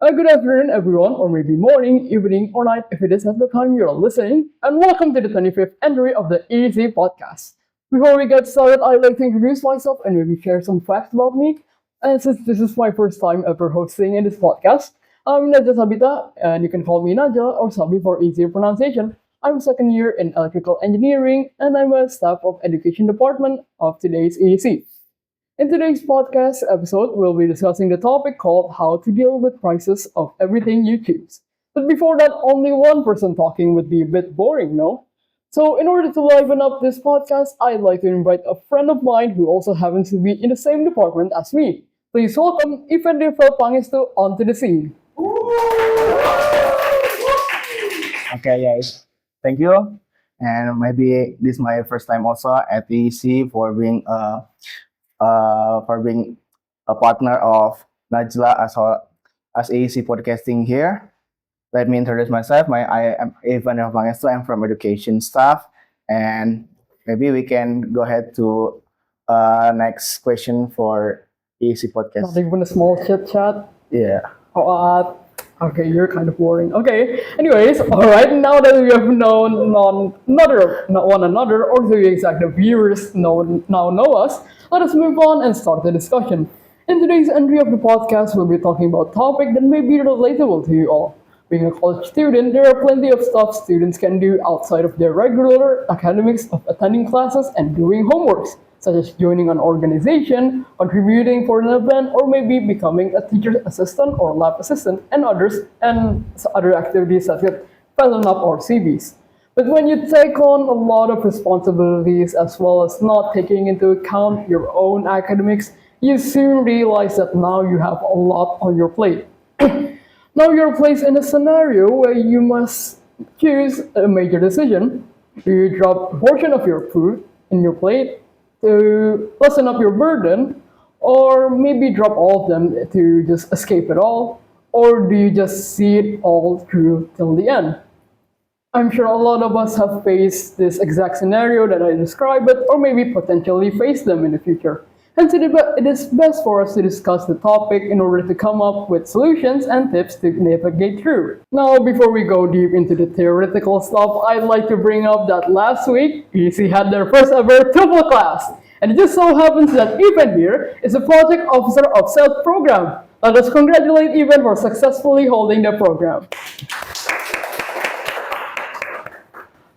Good afternoon, everyone, or maybe morning, evening, or night if it is at the time you're listening, and welcome to the 25th entry of the EEC Podcast. Before we get started, I'd like to introduce myself and maybe share some facts about me. And since this is my first time ever hosting in this podcast, I'm Najla Tsabitah, and you can call me Najla or Sabi for easier pronunciation. I'm second year in electrical engineering, and I'm a staff of education department of today's EEC. In today's podcast episode, we'll be discussing the topic called How to Deal with Prices of Everything You Choose. But before that, only one person talking would be a bit boring, no? So, in order to liven up this podcast, I'd like to invite a friend of mine who also happens to be in the same department as me. Please welcome Iven Rival Pangestu onto the scene. Okay, yes. Thank you. And maybe this is my first time also at EEC for being a partner of Najla as EEC podcasting here. Let me introduce myself. I am Iven Rival Pangestu. I'm from education staff, and maybe we can go ahead to next question for EEC Not podcast. even a small chit chat. Yeah. Okay, you're kind of boring. Okay, anyways, alright, now that we have known not one another, or to be exact, the viewers now know us, let us move on and start the discussion. In today's entry of the podcast, we'll be talking about a topic that may be relatable to you all. Being a college student, there are plenty of stuff students can do outside of their regular academics of attending classes and doing homeworks, such as joining an organization, contributing for an event, or maybe becoming a teacher's assistant or lab assistant, and other activities that get filling up our CVs. But when you take on a lot of responsibilities as well as not taking into account your own academics, you soon realize that now you have a lot on your plate. Now you're placed in a scenario where you must choose a major decision. Do you drop a portion of your food in your plate to lessen up your burden, or maybe drop all of them to just escape it all, or do you just see it all through till the end? I'm sure a lot of us have faced this exact scenario that I described, or maybe potentially face them in the future. Hence, it is best for us to discuss the topic in order to come up with solutions and tips to navigate through. Now, before we go deep into the theoretical stuff, I'd like to bring up that last week, EC had their first ever TOEFL class. And it just so happens that Iven here is a project officer of said program. Let us congratulate Iven for successfully holding the program.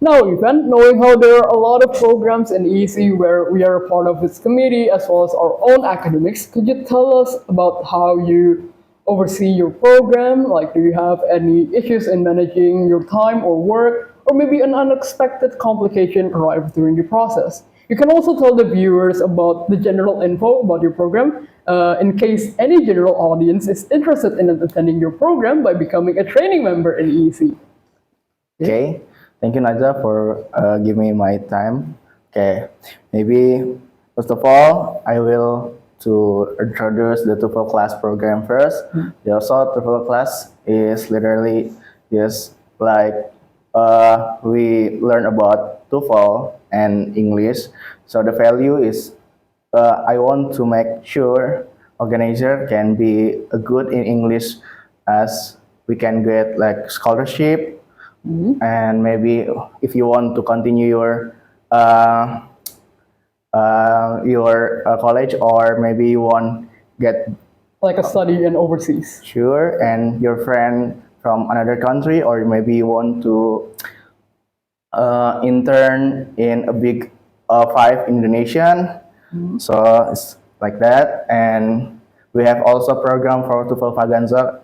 Now, Ivan, knowing how there are a lot of programs in EC where we are a part of its committee as well as our own academics, could you tell us about how you oversee your program? Like, do you have any issues in managing your time or work, or maybe an unexpected complication arrived during the process? You can also tell the viewers about the general info about your program in case any general audience is interested in attending your program by becoming a training member in EC. Okay. Thank you, Najla, for giving me my time. Okay, maybe first of all, I will to introduce the TOEFL class program first. The also TOEFL class is literally just like we learn about TOEFL and English. So the value is I want to make sure organizer can be good in English as we can get like scholarship, and maybe if you want to continue your college, or maybe you want get Like a study in overseas. sure and your friend from another country, or maybe you want to intern in a big five Indonesian. So it's like that. And we have also program for TOEFL Vaganza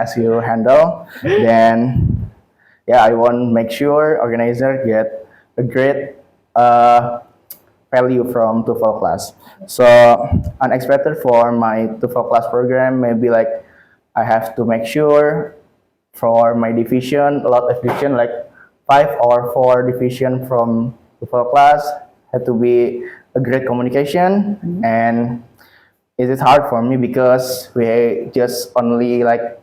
as you handle. Then yeah, I want to make sure organizer get a great value from TOEFL class. So unexpected for my TOEFL class program, maybe like I have to make sure for my division, a lot of division, like 5 or 4 division from TOEFL class had to be a great communication. And it is hard for me because we just only like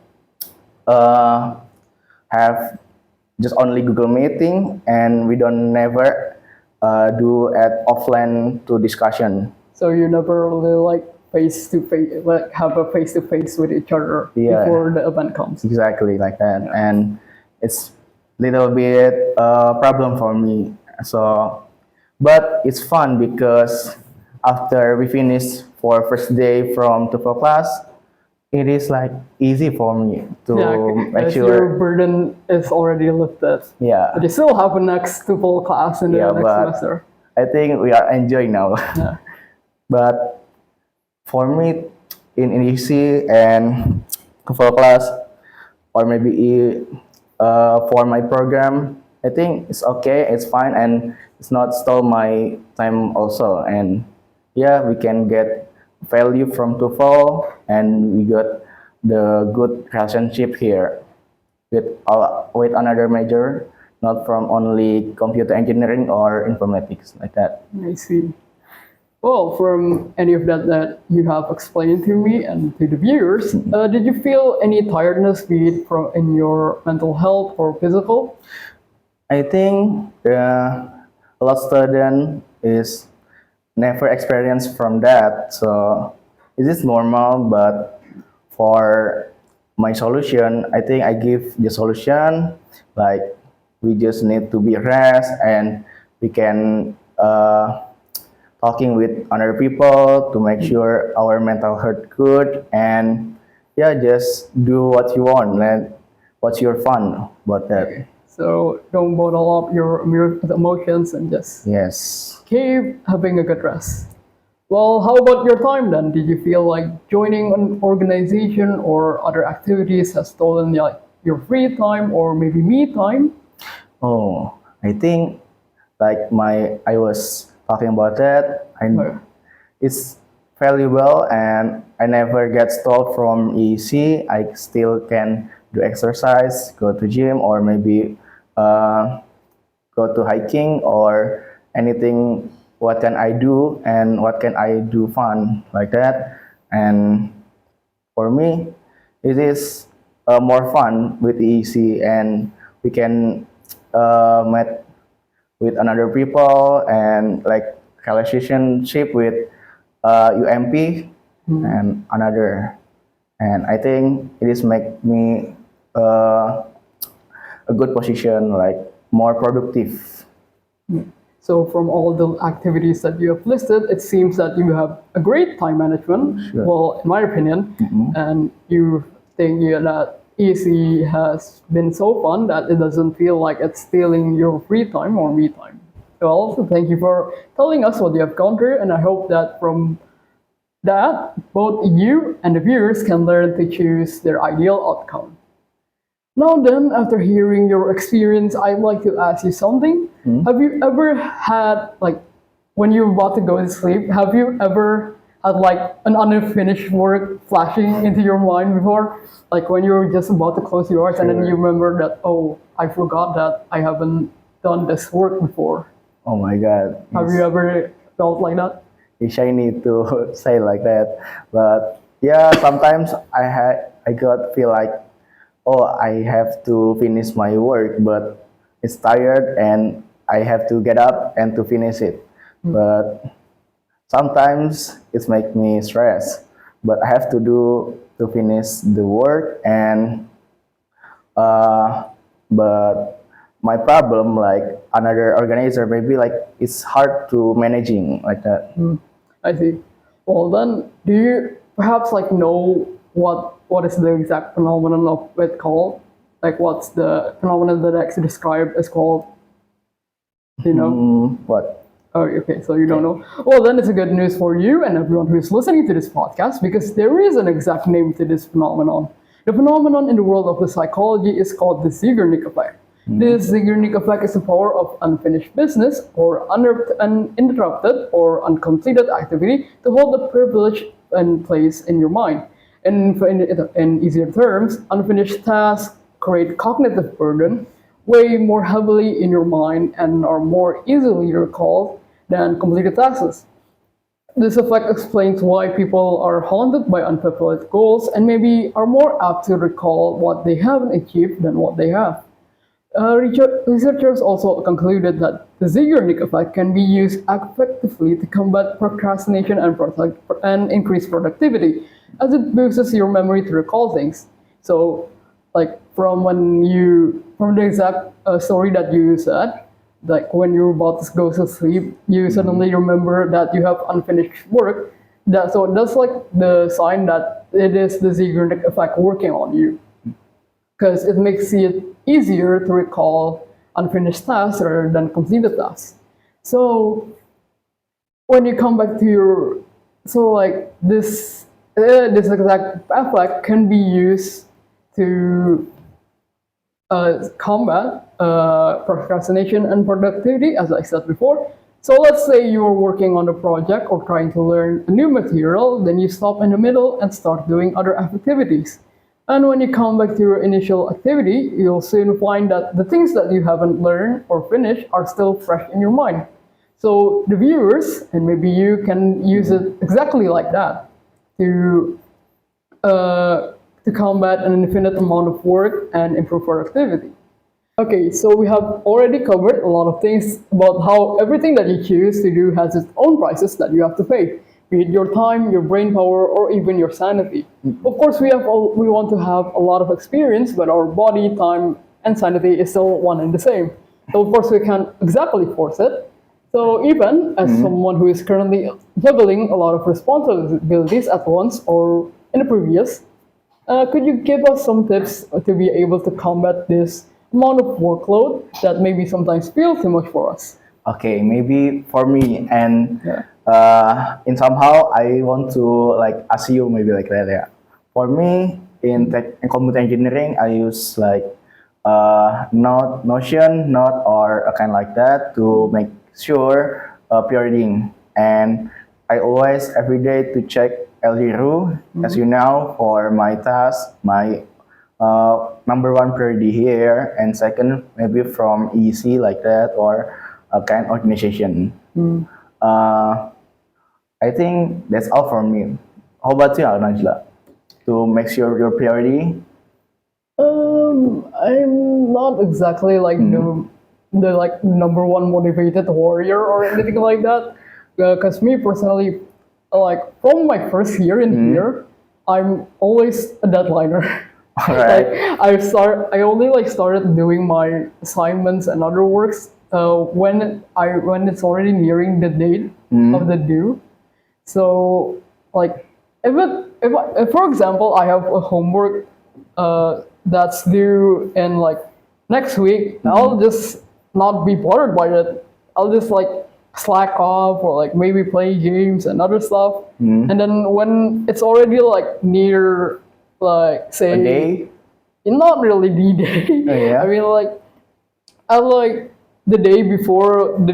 have just only Google Meeting, and we don't never do at offline to discussion. So you never really like face to face, like have a face to face with each other Yeah. before the event comes. Exactly like that, and it's little bit problem for me. So, but it's fun because after we finish for first day from TOEFL class, it is like easy for me to Yeah, make because your sure. burden is already lifted. Yeah, But you still have a next full class in the yeah, next but semester. I think we are enjoying now. Yeah. But for me, in EEC and TOEFL class, or maybe for my program, I think it's okay, it's fine, and it's not stole my time also. And yeah, we can get value from TOEFL, and we got the good relationship here with another major, not from only computer engineering or informatics like that. I see. Well, from any of that you have explained to me and to the viewers, did you feel any tiredness, be it from in your mental health or physical? I think a lot student is never experienced from that, so it is normal. But for my solution, I think I give the solution like we just need to be rest, and we can talking with other people to make sure our mental health good, and yeah, just do what you want and what's your fun about that. So don't bottle up your emotions and just Yes. keep having a good rest. Well, how about your time then? Did you feel like joining an organization or other activities has stolen like your free time or maybe me time? Oh, I think like I was talking about that. Right. It's valuable, and I never get stopped from EC. I still can do exercise, go to gym, or maybe go to hiking or anything. What can I do, and what can I do fun like that? And for me, it is more fun with EC, and we can meet with another people and like relationship with UMP and another. And I think it is make me a good position, like more productive. So from all the activities that you have listed, it seems that you have a great time management. Sure. Well, in my opinion, and you think that EC has been so fun that it doesn't feel like it's stealing your free time or me time. Well, so thank you for telling us what you have gone through, and I hope that from that both you and the viewers can learn to choose their ideal outcome. Now then, after hearing your experience, I'd like to ask you something. Have you ever had, like, when you're about to go to sleep, have you ever had, like, an unfinished work flashing into your mind before? Like, when you're just about to close your eyes and then you remember that, oh, I forgot that I haven't done this work before. Oh my God. Have you ever felt like that? It's shiny to say like that, but yeah, sometimes I got feel like, oh, I have to finish my work, but it's tired and I have to get up and to finish it. But sometimes it's make me stress, but I have to do to finish the work, and but my problem, like another organizer, maybe like it's hard to managing like that. I see. Well then, do you perhaps like know what is the exact phenomenon of it called? Like what's the phenomenon that actually described is called? Do you know? What? Oh, okay, so you don't know. Well, then it's a good news for you and everyone who is listening to this podcast because there is an exact name to this phenomenon. The phenomenon in the world of the psychology is called the Zeigarnik effect. This Zeigarnik effect is the power of unfinished business or uninterrupted or uncompleted activity to hold a privilege and place in your mind. In easier terms, unfinished tasks create cognitive burden, weigh more heavily in your mind, and are more easily recalled than completed tasks. This effect explains why people are haunted by unfulfilled goals and maybe are more apt to recall what they haven't achieved than what they have. Researchers also concluded that the Zeigarnik effect can be used effectively to combat procrastination and increase productivity, as it boosts your memory to recall things. So, like from the exact story that you said, like when you're about to go to sleep, you suddenly remember that you have unfinished work. That's like the sign that it is the Zeigarnik effect working on you, because it makes it easier to recall unfinished tasks rather than completed tasks. So when you come back to your, so like this exact effect can be used to combat procrastination and productivity, as I said before. So let's say you're working on a project or trying to learn a new material, then you stop in the middle and start doing other activities. And when you come back to your initial activity, you'll soon find that the things that you haven't learned or finished are still fresh in your mind. So the viewers, and maybe you, can use it exactly like that to combat an infinite amount of work and improve productivity. Okay, so we have already covered a lot of things about how everything that you choose to do has its own prices that you have to pay, be it your time, your brain power, or even your sanity. Of course, we want to have a lot of experience, but our body, time, and sanity is still one and the same. So of course, we can't exactly force it. So even as someone who is currently juggling a lot of responsibilities at once or in the previous, could you give us some tips to be able to combat this amount of workload that maybe sometimes feels too much for us? Okay, maybe for me, and Yeah. in somehow I want to like ask you maybe like that. Yeah. For me, in computer engineering, I use like Notion, Note, or a kind like that to make sure perioding. And I always every day to check LD as you know, for my task, my number one priority here, and second maybe from EEC like that, or a kind organization. Uh, I think that's all for me. How about you, Najla? To make sure your priority? I'm not exactly like the like number one motivated warrior or anything like that. Because me personally, like from my first year in here, I'm always a deadliner. All Like right. I only like started doing my assignments and other works when it's already nearing the date of the due. So like if for example I have a homework that's due in like next week, I'll just not be bothered by it. I'll just like slack off or like maybe play games and other stuff. And then when it's already like near, like say A day? not really the day. Oh, yeah? I mean I like the day before Oh. the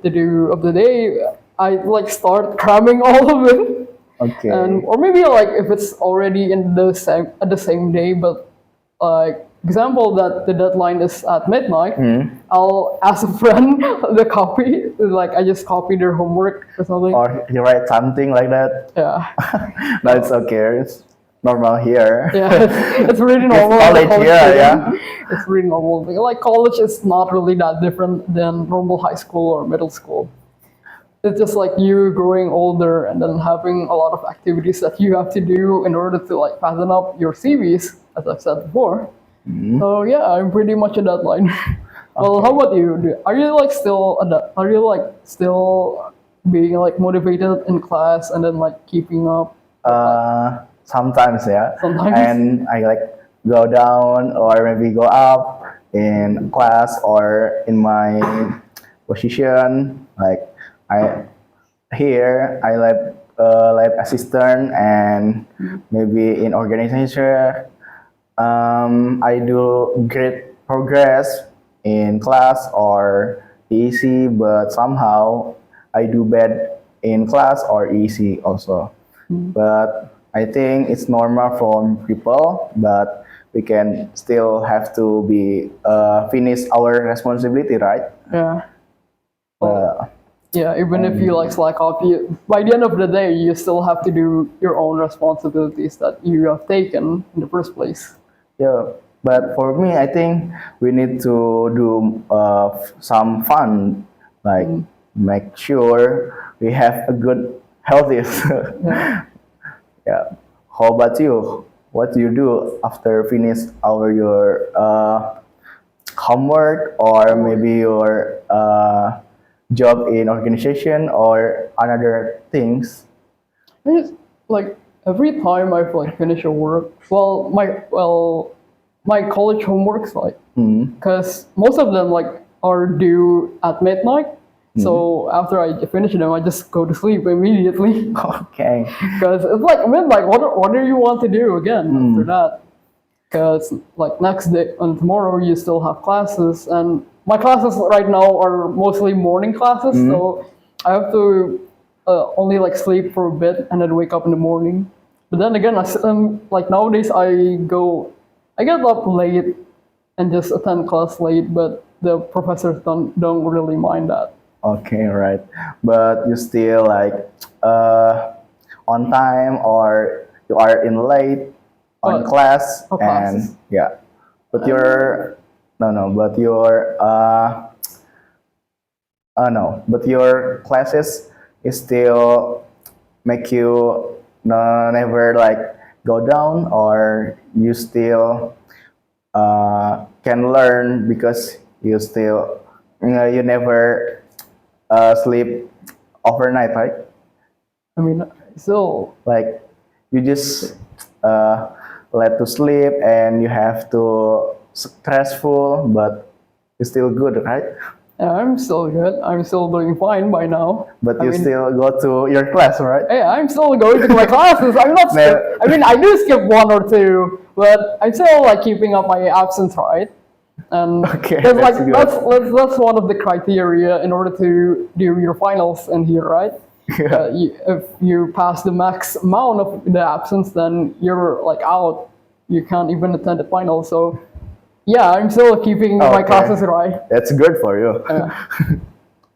due of the day. I like start cramming all of it. Okay. And or maybe like if it's already in the same at the same day, but like example that the deadline is at midnight, I'll ask a friend the copy. Like I just copy their homework or something. Or you write something like that? Yeah, That's okay. It's normal here. yeah, it's really normal. as a college, college yeah, student. It's really normal. Like college is not really that different than normal high school or middle school. It's just like you growing older and then having a lot of activities that you have to do in order to like fasten up your CVs, as I've said before. So yeah, I'm pretty much a deadline. Well, how about you? Are you like are you like still being like motivated in class and then like keeping up? Sometimes, yeah. Sometimes? And I like go down or maybe go up in class or in my position. Like I I lab assistant and maybe in organization. I do great progress in class or EC, but somehow I do bad in class or EC also. But I think it's normal for people, but we can still have to be finish our responsibility, right? Yeah. Uh, Yeah, even if you like slack off, by the end of the day, you still have to do your own responsibilities that you have taken in the first place. yeah, But for me, I think we need to do some fun, like make sure we have a good healthy. Yeah. Yeah. How about you? What do you do after finish your homework or maybe your job in organization or another things? It's like every time I've like finished a work, my college homeworks like because most of them like are due at midnight. So after I finish them, I just go to sleep immediately Okay. because it's like midnight. What do you want to do again after that? Because like next day and tomorrow you still have classes, and my classes right now are mostly morning classes, so I have to only like sleep for a bit and then wake up in the morning. But then again, like nowadays I get up late and just attend class late, but the professors don't really mind that. Okay, right. But you still like on time or you are in late on class for and classes. yeah. But your no, but your no, but your classes is still make you never like go down or you still can learn because you still you never sleep overnight, right? I mean, still, Like you just let to sleep and you have to stressful, but it's still good, right? I'm still good. I'm still doing fine by now. But I you mean, still go to your class, right? hey, I'm still going to my classes. I'm not. No. I mean, I do skip one or two, but I'm still like keeping up my absence, right? And Okay, that's like that's good. that's one of the criteria in order to do your finals in here, right? Yeah. If you pass the max amount of the absence, then you're like out. You can't even attend the final. So yeah, I'm still keeping my Okay. classes right. That's good for you.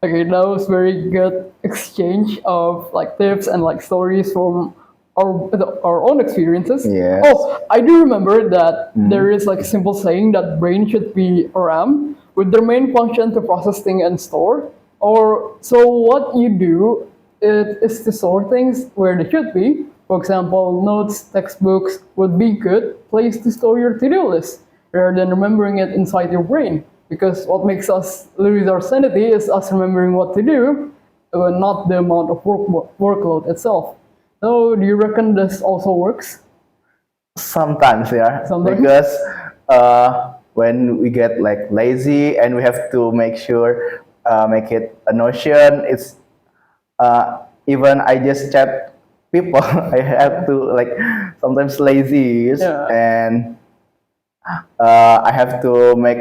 Okay, that was very good exchange of like tips and like stories from our own experiences. Yes. Oh, I do remember that there is like a simple saying that brain should be RAM with their main function to process things and store. Or so what you do is to store things where they should be. For example, notes, textbooks would be good place to store your to-do list rather than remembering it inside your brain. Because what makes us lose our sanity is us remembering what to do, not the amount of workload itself. So, do you reckon this also works? Sometimes, yeah. Sometimes? Because when we get like lazy and we have to make sure make it a notion, it's even I just chat people. I have to like sometimes lazy Yeah. and I have to make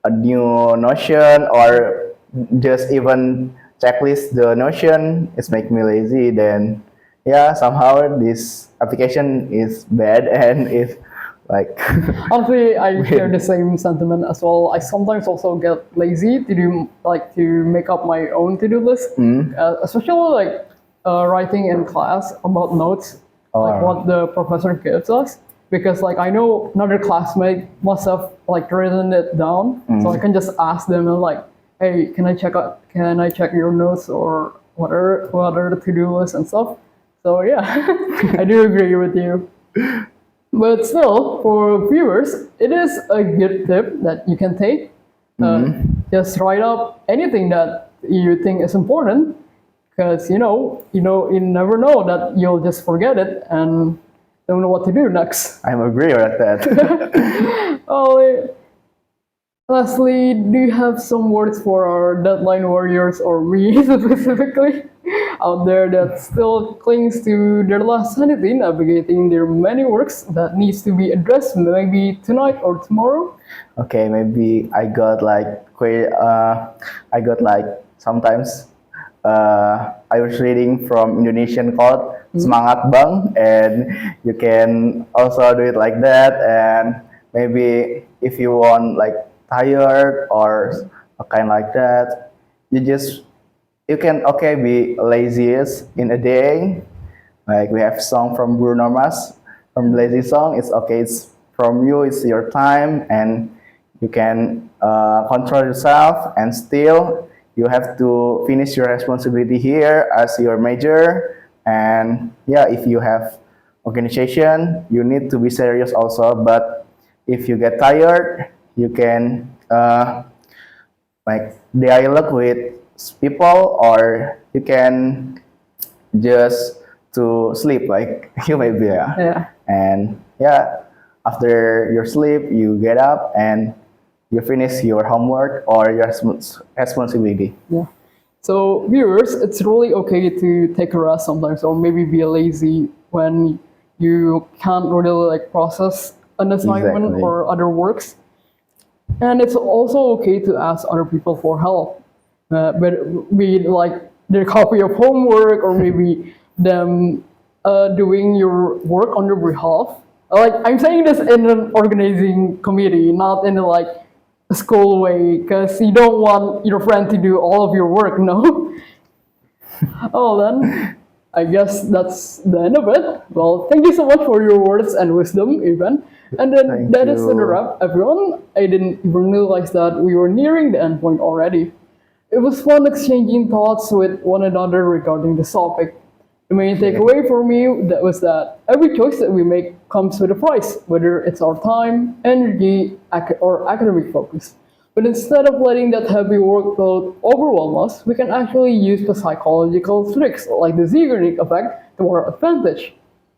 a new notion or just even checklist the notion. It's make me lazy. Then yeah, somehow this application is bad and it's like Honestly, I share the same sentiment as well. I sometimes also get lazy to do like to make up my own to-do list, especially like writing in class about notes, like Or- what the professor gives us. Because like I know another classmate must have like written it down, so I can just ask them and like, hey, can I check your notes or what are the to-do lists and stuff. So yeah, I do agree with you. But still, for viewers, it is a good tip that you can take. Just write up anything that you think is important, because you never know that you'll just forget it and don't know what to do next. I'm agree with that. Oh, lastly, do you have some words for our deadline warriors or me specifically out there that still clings to their last sanity, navigating their many works that needs to be addressed maybe tonight or tomorrow? Okay, maybe I got like sometimes I was reading from Indonesian called Semangat Bang, and you can also do it like that. And maybe if you want like tired or a kind like that, you can be laziest in a day. Like we have song from Bruno Mars, from lazy song, it's okay. It's from you. It's your time, and you can control yourself, and still you have to finish your responsibility here as your major. And yeah, if you have organization, you need to be serious also. But if you get tired, you can like dialogue with people, or you can just to sleep like you maybe, yeah. Yeah. And yeah, after your sleep you get up and you finish your homework or your responsibility. Yeah. So viewers, it's really okay to take a rest sometimes, or maybe be lazy when you can't really like process an assignment Exactly. or other works. And it's also okay to ask other people for help, but be it like their copy of homework or maybe them doing your work on your behalf. Like I'm saying this in an organizing committee, not in a, like a school way, because you don't want your friend to do all of your work, no? Oh, then I guess that's the end of it. Well, thank you so much for your words and wisdom, Ivan. And then Thank that is the you. wrap, everyone. I didn't even realize that we were nearing the end point already. It was fun exchanging thoughts with one another regarding this topic. The main takeaway for me that was that every choice that we make comes with a price, whether it's our time, energy, or academic focus. But instead of letting that heavy workload overwhelm us, we can actually use the psychological tricks like the Zeigarnik effect to our advantage.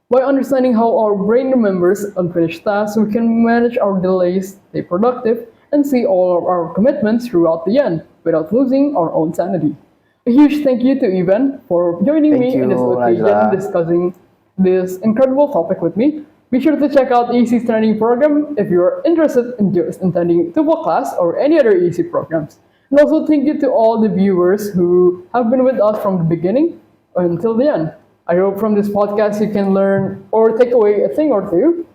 By understanding how our brain remembers unfinished tasks, we can manage our delays, stay productive, and see all of our commitments throughout the end without losing our own sanity. A huge thank you to Ivan for joining Thank me in this you, occasion Najla. discussing this incredible topic with me. Be sure to check out EEC's training program if you're interested in just attending TUPA class or any other EEC programs. And also thank you to all the viewers who have been with us from the beginning until the end. I hope from this podcast you can learn or take away a thing or two.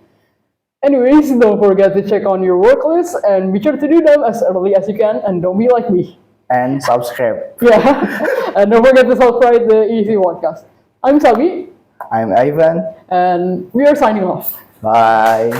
Anyways, don't forget to check on your work list and be sure to do them as early as you can and don't be like me. And subscribe. Yeah, and don't forget to subscribe the EEC Podcast. I'm Sabi, I'm Ivan. and we are signing off. Bye.